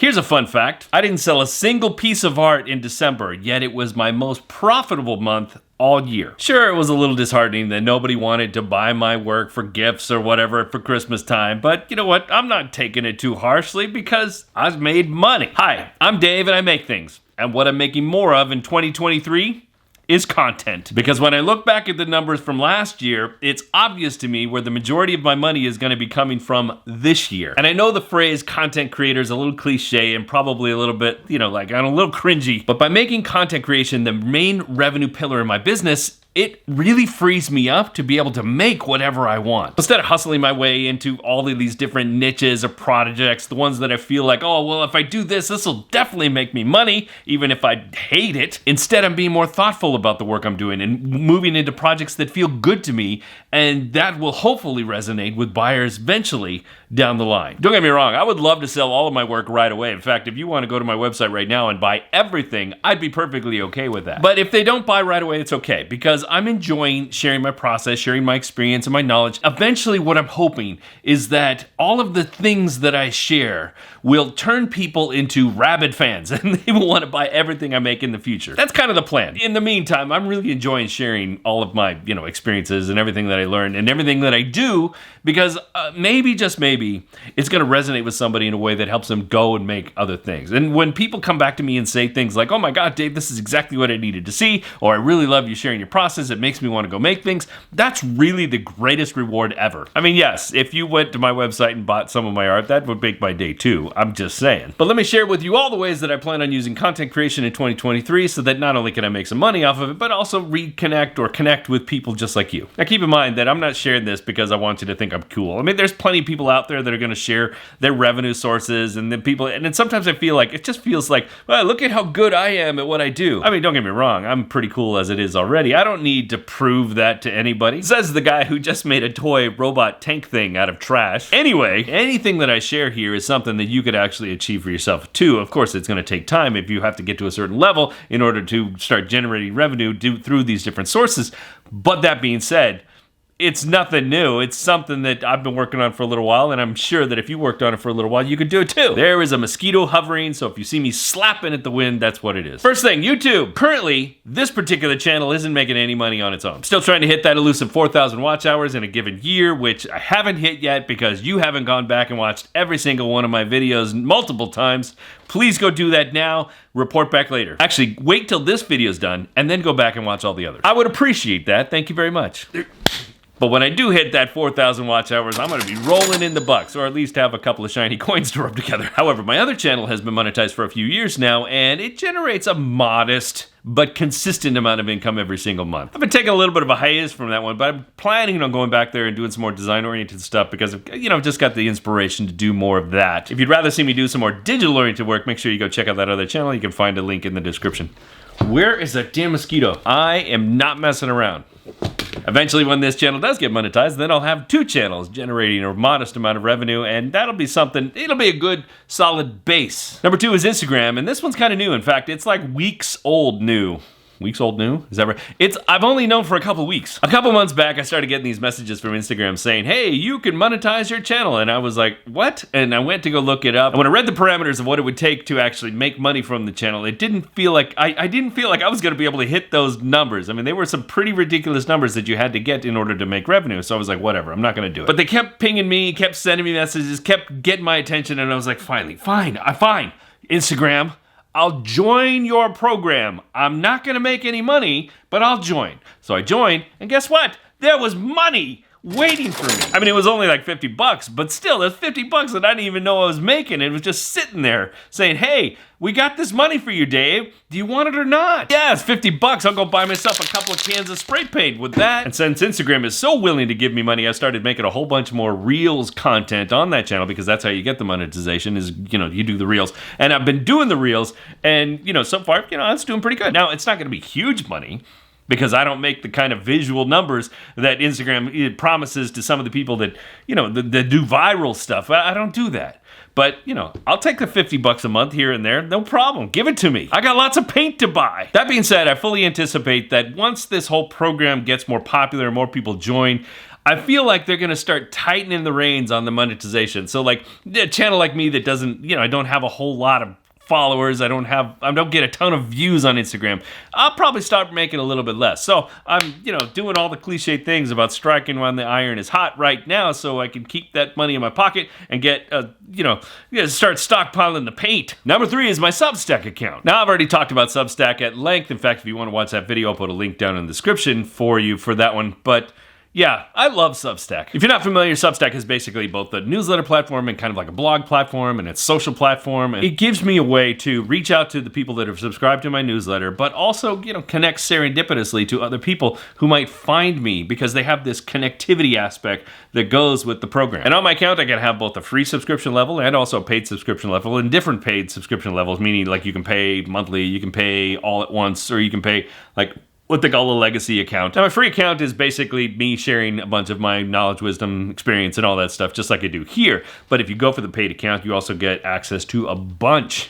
Here's a fun fact. I didn't sell a single piece of art in December, yet it was my most profitable month all year. Sure, it was a little disheartening that nobody wanted to buy my work for gifts or whatever for Christmas time, but you know what? I'm not taking it too harshly because I've made money. Hi, I'm Dave and I make things. And what I'm making more of in 2023 is content. Because when I look back at the numbers from last year, it's obvious to me where the majority of my money is going to be coming from this year. And I know the phrase content creator is a little cliche and probably a little bit, like I'm a little cringy, but by making content creation the main revenue pillar in my business, it really frees me up to be able to make whatever I want. Instead of hustling my way into all of these different niches or projects, the ones that I feel like, oh, well, if I do this will definitely make me money, even if I hate it. Instead, I'm being more thoughtful about the work I'm doing and moving into projects that feel good to me, and that will hopefully resonate with buyers eventually down the line. Don't get me wrong, I would love to sell all of my work right away. In fact, if you want to go to my website right now and buy everything, I'd be perfectly okay with that. But if they don't buy right away, it's okay, because I'm enjoying sharing my process, sharing my experience and my knowledge. Eventually, what I'm hoping is that all of the things that I share will turn people into rabid fans and they will want to buy everything I make in the future. That's kind of the plan. In the meantime, I'm really enjoying sharing all of my, experiences and everything that I learned and everything that I do, because maybe, just maybe, it's going to resonate with somebody in a way that helps them go and make other things. And when people come back to me and say things like, oh my God, Dave, this is exactly what I needed to see, or I really love you sharing your process, it makes me want to go make things, that's really the greatest reward ever. I mean, yes, if you went to my website and bought some of my art, that would make my day too. I'm just saying. But let me share with you all the ways that I plan on using content creation in 2023 so that not only can I make some money off of it, but also reconnect or connect with people just like you. Now keep in mind that I'm not sharing this because I want you to think I'm cool. I mean, there's plenty of people out there that are going to share their revenue sources and then sometimes I feel like, it just feels like, well, look at how good I am at what I do. I mean, don't get me wrong, I'm pretty cool as it is already. I don't need to prove that to anybody. Says the guy who just made a toy robot tank thing out of trash. Anyway, anything that I share here is something that you could actually achieve for yourself too. Of course, it's going to take time if you have to get to a certain level in order to start generating revenue through these different sources. But that being said, it's nothing new. It's something that I've been working on for a little while, and I'm sure that if you worked on it for a little while, you could do it too. There is a mosquito hovering, so if you see me slapping at the wind, that's what it is. First thing, YouTube. Currently, this particular channel isn't making any money on its own. I'm still trying to hit that elusive 4,000 watch hours in a given year, which I haven't hit yet because you haven't gone back and watched every single one of my videos multiple times. Please go do that now. Report back later. Actually, wait till this video's done and then go back and watch all the others. I would appreciate that. Thank you very much. But when I do hit that 4,000 watch hours, I'm going to be rolling in the bucks, or at least have a couple of shiny coins to rub together. However, my other channel has been monetized for a few years now, and it generates a modest but consistent amount of income every single month. I've been taking a little bit of a hiatus from that one, but I'm planning on going back there and doing some more design-oriented stuff because I've just got the inspiration to do more of that. If you'd rather see me do some more digital-oriented work, make sure you go check out that other channel. You can find a link in the description. Where is that damn mosquito? I am not messing around. Eventually, when this channel does get monetized, then I'll have 2 channels generating a modest amount of revenue, and that'll be something, it'll be a good, solid base. Number 2 is Instagram, and this one's kind of new. In fact, it's like weeks old new. Weeks old new? Is that right? I've only known for a couple weeks. A couple months back, I started getting these messages from Instagram saying, hey, you can monetize your channel. And I was like, what? And I went to go look it up. And when I read the parameters of what it would take to actually make money from the channel, it didn't feel like, I didn't feel like I was going to be able to hit those numbers. I mean, they were some pretty ridiculous numbers that you had to get in order to make revenue. So I was like, whatever, I'm not going to do it. But they kept pinging me, kept sending me messages, kept getting my attention. And I was like, fine. Instagram, I'll join your program. I'm not going to make any money, but I'll join. So I joined, and guess what? There was money waiting for me. I mean, it was only like $50, but still, there's $50 that I didn't even know I was making. It was just sitting there saying, hey, we got this money for you, Dave. Do you want it or not? Yeah, it's $50. I'll go buy myself a couple of cans of spray paint with that. And since Instagram is so willing to give me money, I started making a whole bunch more Reels content on that channel because that's how you get the monetization is, you do the Reels. And I've been doing the Reels and, so far, it's doing pretty good. Now, it's not going to be huge money, because I don't make the kind of visual numbers that Instagram promises to some of the people that, that do viral stuff. I don't do that. But, I'll take the $50 a month here and there. No problem. Give it to me. I got lots of paint to buy. That being said, I fully anticipate that once this whole program gets more popular and more people join, I feel like they're going to start tightening the reins on the monetization. So like a channel like me that doesn't, I don't have a whole lot of followers, I don't get a ton of views on Instagram, I'll probably start making a little bit less. So I'm, doing all the cliche things about striking when the iron is hot right now so I can keep that money in my pocket and get, start stockpiling the paint. Number 3 is my Substack account. Now, I've already talked about Substack at length. In fact, if you want to watch that video, I'll put a link down in the description for you for that one. But yeah, I love Substack. If you're not familiar, Substack is basically both a newsletter platform and kind of like a blog platform, and it's a social platform. And it gives me a way to reach out to the people that have subscribed to my newsletter, but also, connect serendipitously to other people who might find me because they have this connectivity aspect that goes with the program. And on my account, I can have both a free subscription level and also a paid subscription level, and different paid subscription levels, meaning like you can pay monthly, you can pay all at once, or you can pay like what they call a legacy account. Now, my free account is basically me sharing a bunch of my knowledge, wisdom, experience, and all that stuff, just like I do here. But if you go for the paid account, you also get access to a bunch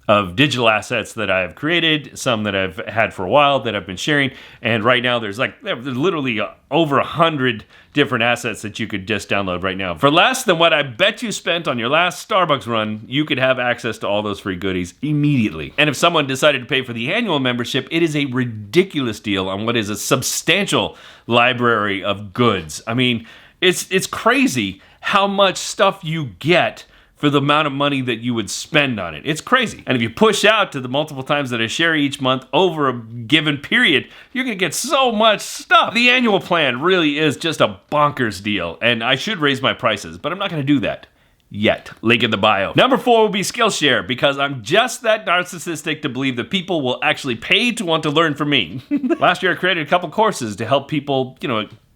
of digital assets that I've created, some that I've had for a while that I've been sharing. And right now there's literally over 100 different assets that you could just download right now. For less than what I bet you spent on your last Starbucks run, you could have access to all those free goodies immediately. And if someone decided to pay for the annual membership, it is a ridiculous deal on what is a substantial library of goods. I mean, it's crazy how much stuff you get for the amount of money that you would spend on it. It's crazy. And if you push out to the multiple times that I share each month over a given period, you're gonna get so much stuff. The annual plan really is just a bonkers deal, and I should raise my prices, but I'm not gonna do that yet. Link in the bio. Number 4 will be Skillshare, because I'm just that narcissistic to believe that people will actually pay to want to learn from me. Last year I created a couple courses to help people,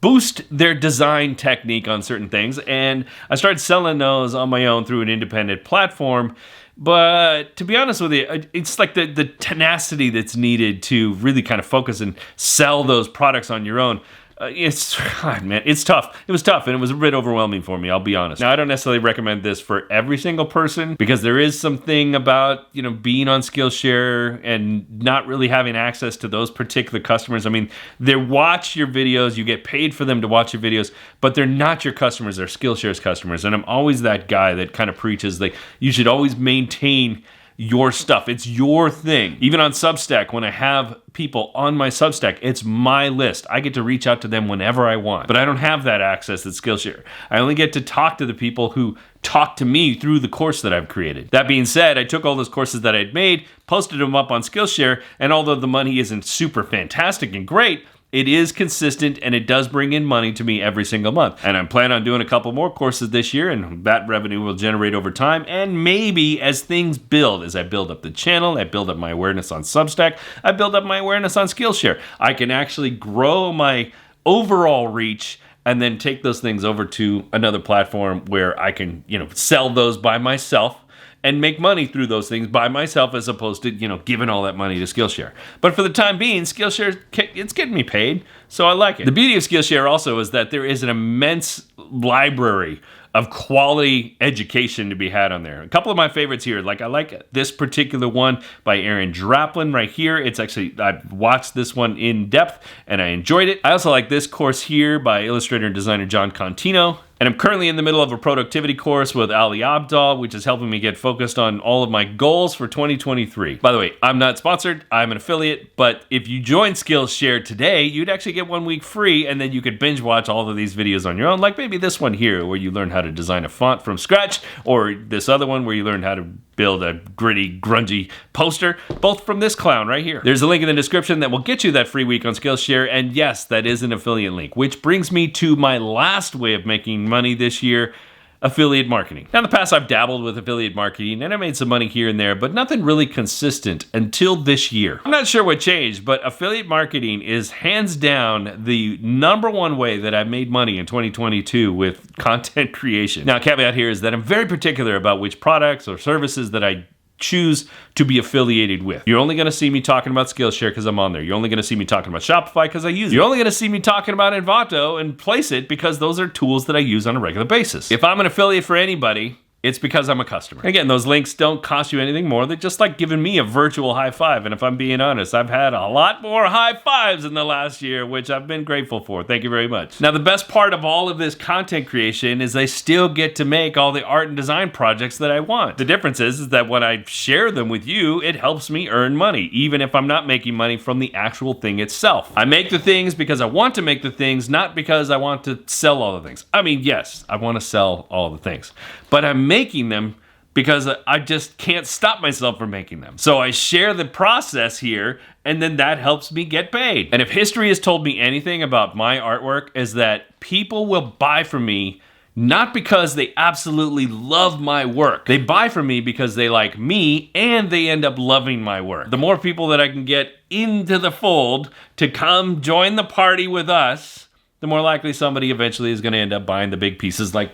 boost their design technique on certain things, and I started selling those on my own through an independent platform. But to be honest with you, it's like the tenacity that's needed to really kind of focus and sell those products on your own. It's tough. It was tough, and it was a bit overwhelming for me, I'll be honest. Now, I don't necessarily recommend this for every single person, because there is something about, being on Skillshare and not really having access to those particular customers. I mean, they watch your videos, you get paid for them to watch your videos, but they're not your customers, they're Skillshare's customers. And I'm always that guy that kind of preaches like you should always maintain your stuff. It's your thing. Even on Substack, when I have people on my Substack, it's my list. I get to reach out to them whenever I want, but I don't have that access at Skillshare. I only get to talk to the people who talk to me through the course that I've created. That being said, I took all those courses that I'd made, posted them up on Skillshare, and although the money isn't super fantastic and great, it is consistent, and it does bring in money to me every single month. And I'm planning on doing a couple more courses this year, and that revenue will generate over time. And maybe as things build, as I build up the channel, I build up my awareness on Substack, I build up my awareness on Skillshare, I can actually grow my overall reach and then take those things over to another platform where I can, sell those by myself and make money through those things by myself, as opposed to, giving all that money to Skillshare. But for the time being, Skillshare, it's getting me paid, so I like it. The beauty of Skillshare also is that there is an immense library of quality education to be had on there. A couple of my favorites here, I like this particular one by Aaron Draplin right here. It's actually, I've watched this one in depth and I enjoyed it. I also like this course here by illustrator and designer John Contino. And I'm currently in the middle of a productivity course with Ali Abdal, which is helping me get focused on all of my goals for 2023. By the way, I'm not sponsored, I'm an affiliate, but if you join Skillshare today, you'd actually get 1 week free, and then you could binge watch all of these videos on your own, like maybe this one here, where you learn how to design a font from scratch, or this other one where you learn how to build a gritty, grungy poster, both from this clown right here. There's a link in the description that will get you that free week on Skillshare, and yes, that is an affiliate link, which brings me to my last way of making money this year, affiliate marketing. Now, in the past, I've dabbled with affiliate marketing, and I made some money here and there, but nothing really consistent until this year. I'm not sure what changed, but affiliate marketing is hands down the number one way that I've made money in 2022 with content creation. Now, caveat here is that I'm very particular about which products or services that I choose to be affiliated with. You're only going to see me talking about Skillshare because I'm on there. You're only going to see me talking about Shopify because I use it. You're only going to see me talking about Envato and Place It because those are tools that I use on a regular basis. If I'm an affiliate for anybody, it's because I'm a customer. Again, those links don't cost you anything more. They're just like giving me a virtual high five. And if I'm being honest, I've had a lot more high fives in the last year, which I've been grateful for. Thank you very much. Now, the best part of all of this content creation is I still get to make all the art and design projects that I want. The difference is that when I share them with you, it helps me earn money, even if I'm not making money from the actual thing itself. I make the things because I want to make the things, not because I want to sell all the things. I mean, yes, I want to sell all the things, but I'm making them because I just can't stop myself from making them. So I share the process here, and then that helps me get paid. And if history has told me anything about my artwork, is that people will buy from me not because they absolutely love my work. They buy from me because they like me and they end up loving my work. The more people that I can get into the fold to come join the party with us, the more likely somebody eventually is going to end up buying the big pieces like...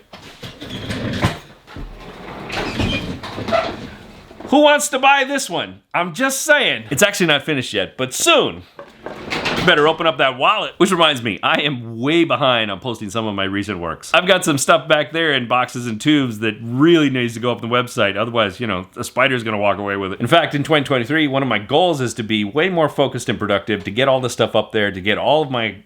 Who wants to buy this one? I'm just saying. It's actually not finished yet, but soon. You better open up that wallet. Which reminds me, I am way behind on posting some of my recent works. I've got some stuff back there in boxes and tubes that really needs to go up on the website. Otherwise, a spider's gonna walk away with it. In fact, in 2023, one of my goals is to be way more focused and productive, to get all the stuff up there, to get all of my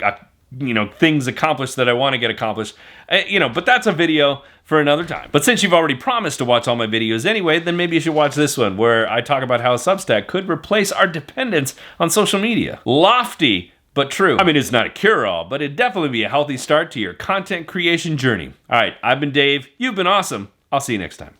things accomplished that I want to get accomplished. But that's a video for another time. But since you've already promised to watch all my videos anyway, then maybe you should watch this one where I talk about how Substack could replace our dependence on social media. Lofty, but true. I mean, it's not a cure-all, but it'd definitely be a healthy start to your content creation journey. All right, I've been Dave. You've been awesome. I'll see you next time.